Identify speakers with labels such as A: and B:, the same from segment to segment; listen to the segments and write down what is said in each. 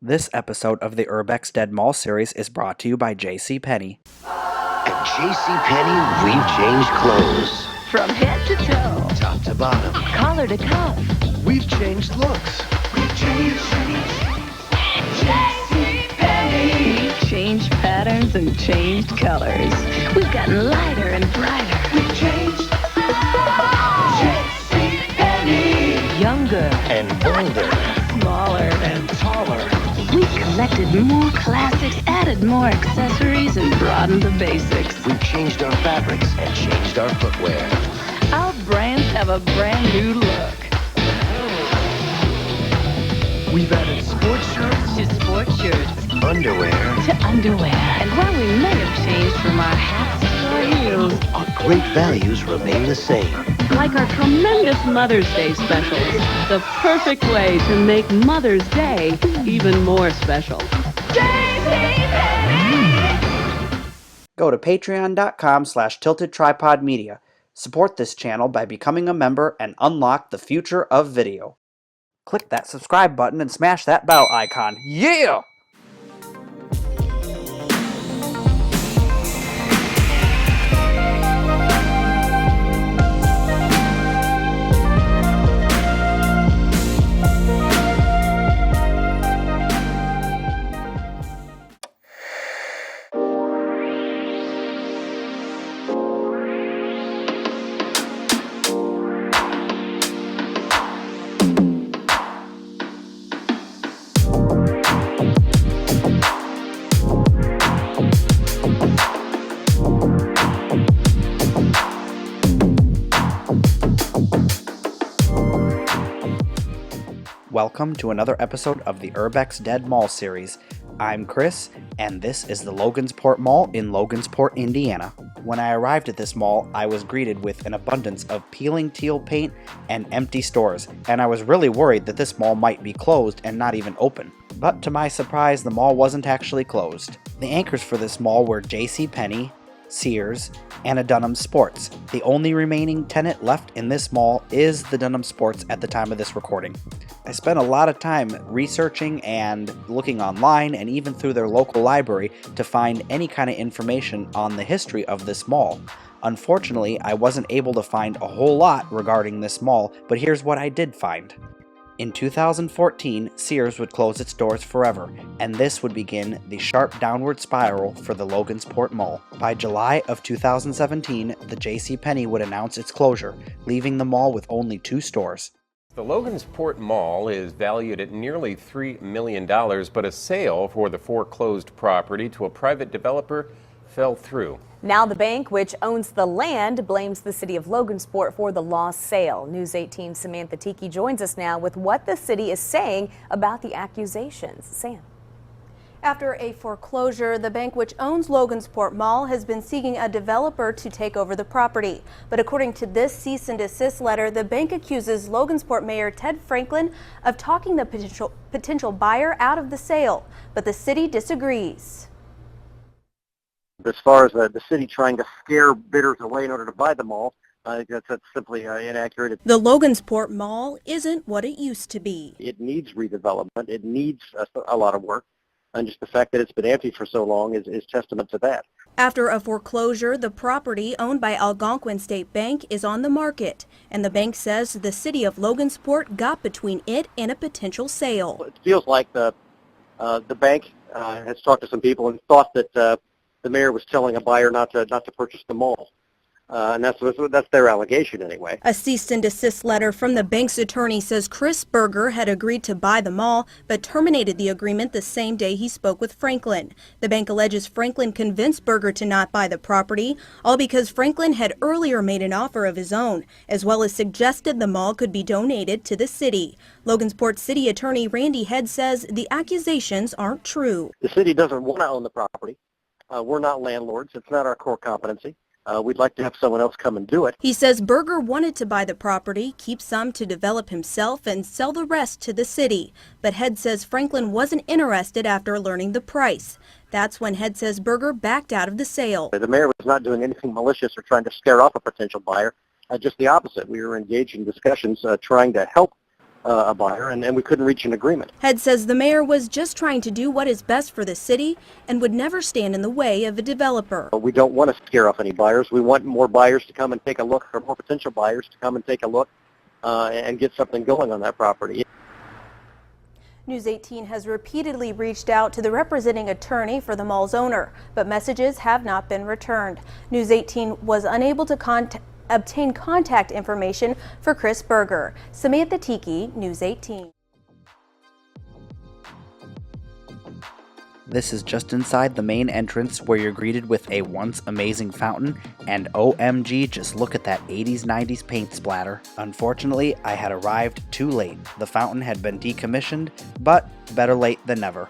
A: This episode of the Urbex Dead Mall series is brought to you by Penney.
B: At JCPenney, we've changed clothes.
C: From head to toe,
B: Top to bottom.
C: collar to cuff.
B: We've changed looks. We've changed.
C: JCPenney. We've changed patterns and changed colors. We've gotten lighter and brighter.
B: We've changed. JCPenney.
C: Younger.
B: And bolder.
C: Smaller.
B: And taller.
C: We've collected more classics, added more accessories, and broadened the basics.
B: We've changed our fabrics and changed our footwear.
C: Our brands have a brand new look.
B: We've added sports shirts,
C: To sport shirts,
B: underwear,
C: to underwear. And while we may have changed from our hats to our heels,
B: our great values remain the same.
D: Like our tremendous Mother's Day specials, the perfect way to make Mother's Day even more special.
A: Go to patreon.com/tiltedtripodmedia. Support this channel by becoming a member and unlock the future of video. Click that subscribe button and smash that bell icon. Yeah! Welcome to another episode of the Urbex Dead Mall series. I'm Chris, and this is the Logansport Mall in Logansport, Indiana. When I arrived at this mall, I was greeted with an abundance of peeling teal paint and empty stores, and I was really worried that this mall might be closed and not even open. But to my surprise, the mall wasn't actually closed. The anchors for this mall were JCPenney, Sears, and a Dunham Sports. The only remaining tenant left in this mall is the Dunham Sports at the time of this recording. I spent a lot of time researching and looking online and even through their local library to find any kind of information on the history of this mall. Unfortunately, I wasn't able to find a whole lot regarding this mall, but here's what I did find. In 2014, Sears would close its doors forever, and this would begin the sharp downward spiral for the Logansport Mall. By July of 2017, the JCPenney would announce its closure, leaving the mall with only 2 stores.
E: The Logansport Mall is valued at nearly $3 million, but a sale for the foreclosed property to a private developer fell through.
F: Now the bank, which owns the land, blames the city of Logansport for the lost sale. News 18's Samantha Tiki joins us now with what the city is saying about the accusations. Sam.
G: After a foreclosure, the bank which owns Logansport Mall has been seeking a developer to take over the property. But according to this cease and desist letter, the bank accuses Logansport Mayor Ted Franklin of talking the potential buyer out of the sale. But the city disagrees.
H: As far as the city trying to scare bidders away in order to buy the mall, I think that's simply inaccurate.
G: The Logansport Mall isn't what it used to be.
H: It needs redevelopment. It needs a lot of work. And just the fact that it's been empty for so long is testament to that.
G: After a foreclosure, the property owned by Algonquin State Bank is on the market, and the bank says the city of Logansport got between it and a potential sale.
H: It feels like the bank has talked to some people and thought that the mayor was telling a buyer not to purchase the mall. And that's their allegation anyway.
G: A cease and desist letter from the bank's attorney says Chris Berger had agreed to buy the mall, but terminated the agreement the same day he spoke with Franklin. The bank alleges Franklin convinced Berger to not buy the property, all because Franklin had earlier made an offer of his own, as well as suggested the mall could be donated to the city. Logansport City Attorney Randy Head says the accusations aren't true.
H: The city doesn't want to own the property. We're not landlords. It's not our core competency. We'd like to have someone else come and do it.
G: He says Berger wanted to buy the property, keep some to develop himself, and sell the rest to the city. But Head says Franklin wasn't interested after learning the price. That's when Head says Berger backed out of the sale.
H: The mayor was not doing anything malicious or trying to scare off a potential buyer. Just the opposite. We were engaged in discussions trying to help a buyer, and we couldn't reach an agreement.
G: Head says the mayor was just trying to do what is best for the city and would never stand in the way of a developer.
H: We don't want to scare off any buyers. We want more buyers to come and take a look, or more potential buyers to come and take a look and get something going on that property.
G: News 18 has repeatedly reached out to the representing attorney for the mall's owner, but messages have not been returned. News 18 was unable to obtain contact information for Chris Berger. Samantha Tiki, News 18.
A: This is just inside the main entrance where you're greeted with a once amazing fountain, and OMG, just look at that 80s 90s paint splatter. Unfortunately, I had arrived too late. The fountain had been decommissioned, but better late than never.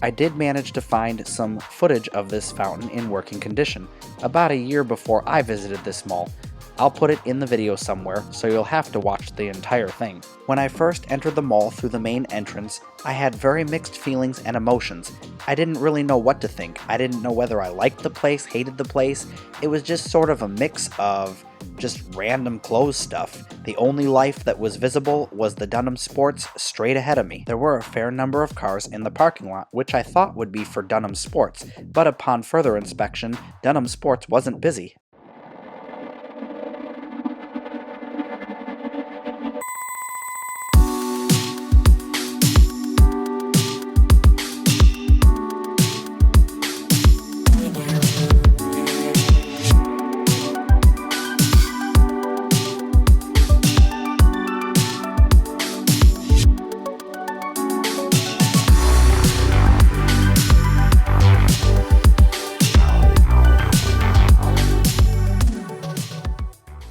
A: I did manage to find some footage of this fountain in working condition, about a year before I visited this mall. I'll put it in the video somewhere, so you'll have to watch the entire thing. When I first entered the mall through the main entrance, I had very mixed feelings and emotions. I didn't really know what to think. I didn't know whether I liked the place, hated the place. It was just sort of a mix of just random clothes stuff. The only life that was visible was the Dunhamsports straight ahead of me. There were a fair number of cars in the parking lot, which I thought would be for Dunhamsports, but upon further inspection, Dunhamsports wasn't busy.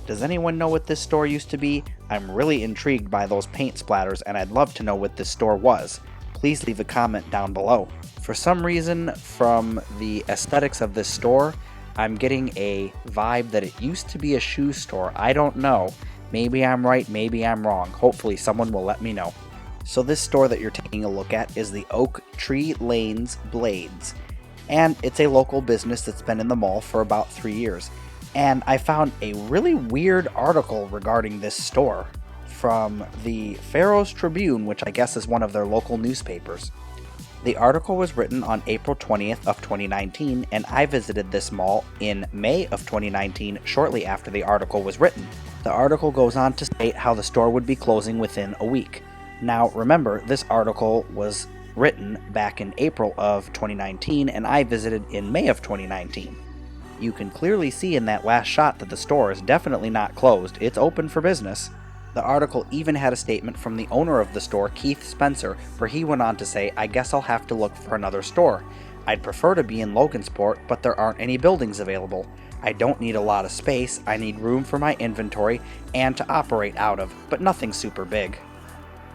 A: Does anyone know what this store used to be? I'm really intrigued by those paint splatters, and I'd love to know what this store was. Please leave a comment down below. For some reason, from the aesthetics of this store, I'm getting a vibe that it used to be a shoe store. I don't know. Maybe I'm right, maybe I'm wrong. Hopefully someone will let me know. So this store that you're taking a look at is the Oak Tree Lanes Blades. And it's a local business that's been in the mall for about 3 years. And I found a really weird article regarding this store from the Faros Tribune, which I guess is one of their local newspapers. The article was written on April 20th of 2019, and I visited this mall in May of 2019, shortly after the article was written. The article goes on to state how the store would be closing within a week. Now remember, this article was written back in April of 2019, and I visited in May of 2019. You can clearly see in that last shot that the store is definitely not closed. It's open for business. The article even had a statement from the owner of the store, Keith Spencer, where he went on to say, "I guess I'll have to look for another store. I'd prefer to be in Logansport, but there aren't any buildings available. I don't need a lot of space. I need room for my inventory and to operate out of, but nothing super big."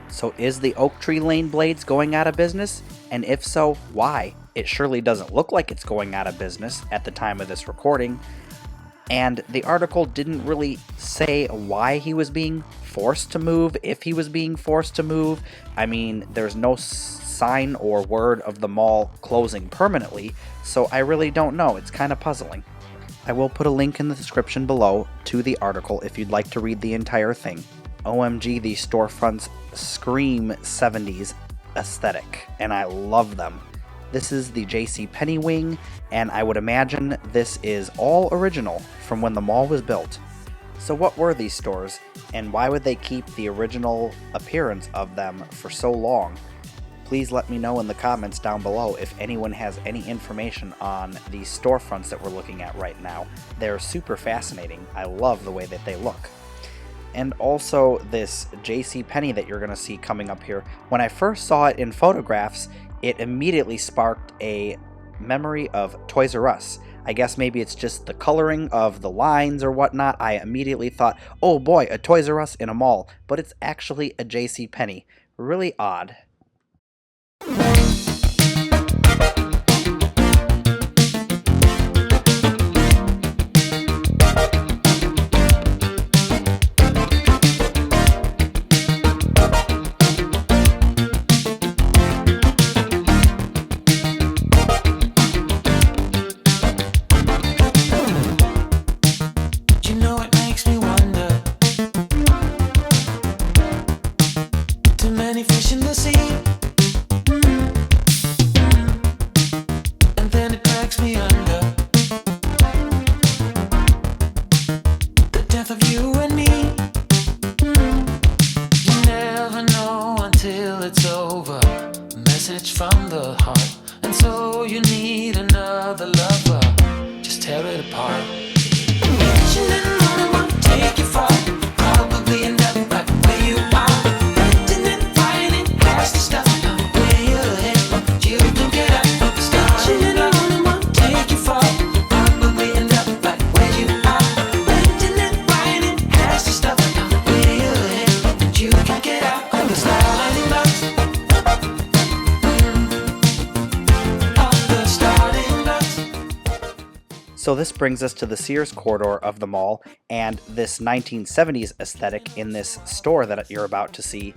A: So is the Oak Tree Lane Blades going out of business? And if so, why? It surely doesn't look like it's going out of business at the time of this recording. And the article didn't really say why he was being forced to move, if he was being forced to move. I mean, there's no sign or word of the mall closing permanently, so I really don't know. It's kind of puzzling. I will put a link in the description below to the article if you'd like to read the entire thing. OMG, these storefronts scream 70s aesthetic, and I love them. This is the Penney Wing, and I would imagine this is all original from when the mall was built. So what were these stores, and why would they keep the original appearance of them for so long? Please let me know in the comments down below if anyone has any information on these storefronts that we're looking at right now. They're super fascinating. I love the way that they look. And also this JCPenney that you're going to see coming up here. When I first saw it in photographs, it immediately sparked a memory of Toys R Us. I guess maybe it's just the coloring of the lines or whatnot. I immediately thought, oh boy, a Toys R Us in a mall. But it's actually a JCPenney. Really odd.
I: message from the heart. And so you need another lover. Just tear it apart. Mention and only want to take you far. Probably end up right where you are. Renting and finding cash to stuff. Way ahead, you can get out of the starting block. Mention and only want to take you far. Probably end up right where you are. Renting and finding cash to stuff. Way ahead, you can get out of the starting block.
A: So this brings us to the Sears corridor of the mall, and this 1970s aesthetic in this store that you're about to see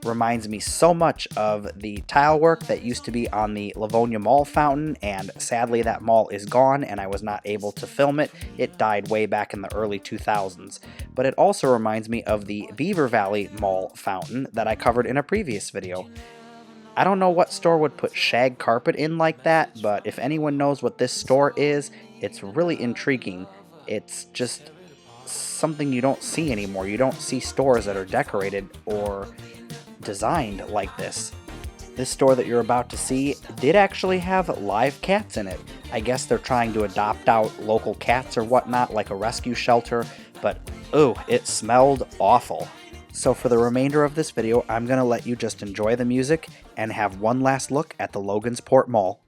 A: reminds me so much of the tile work that used to be on the Livonia Mall fountain, and sadly that mall is gone and I was not able to film it. It died way back in the early 2000s. But it also reminds me of the Beaver Valley Mall fountain that I covered in a previous video. I don't know what store would put shag carpet in like that, but if anyone knows what this store is, it's really intriguing. It's just something you don't see anymore. You don't see stores that are decorated or designed like this. This store that you're about to see did actually have live cats in it. I guess they're trying to adopt out local cats or whatnot, like a rescue shelter, but ooh, it smelled awful. So for the remainder of this video, I'm going to let you just enjoy the music and have one last look at the Logansport Mall.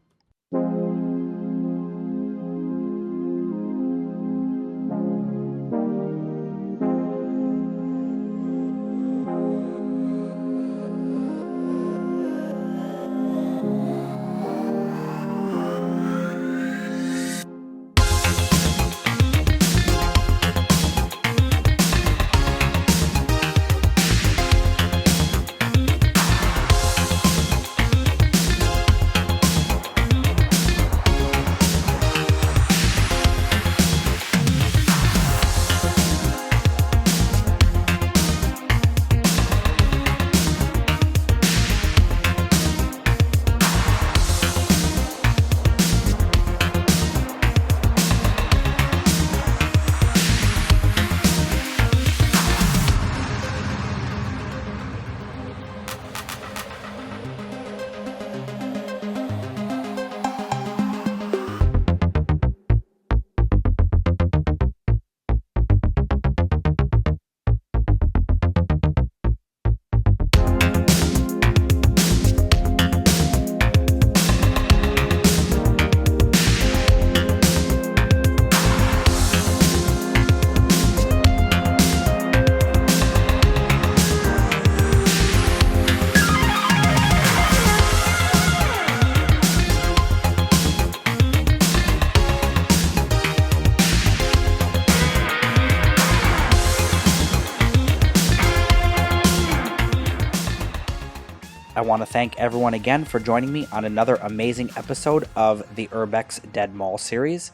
A: I want to thank everyone again for joining me on another amazing episode of the Urbex Dead Mall series.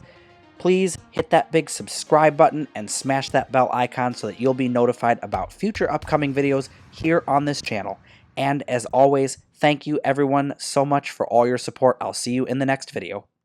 A: Please hit that big subscribe button and smash that bell icon so that you'll be notified about future upcoming videos here on this channel. And as always, thank you everyone so much for all your support. I'll see you in the next video.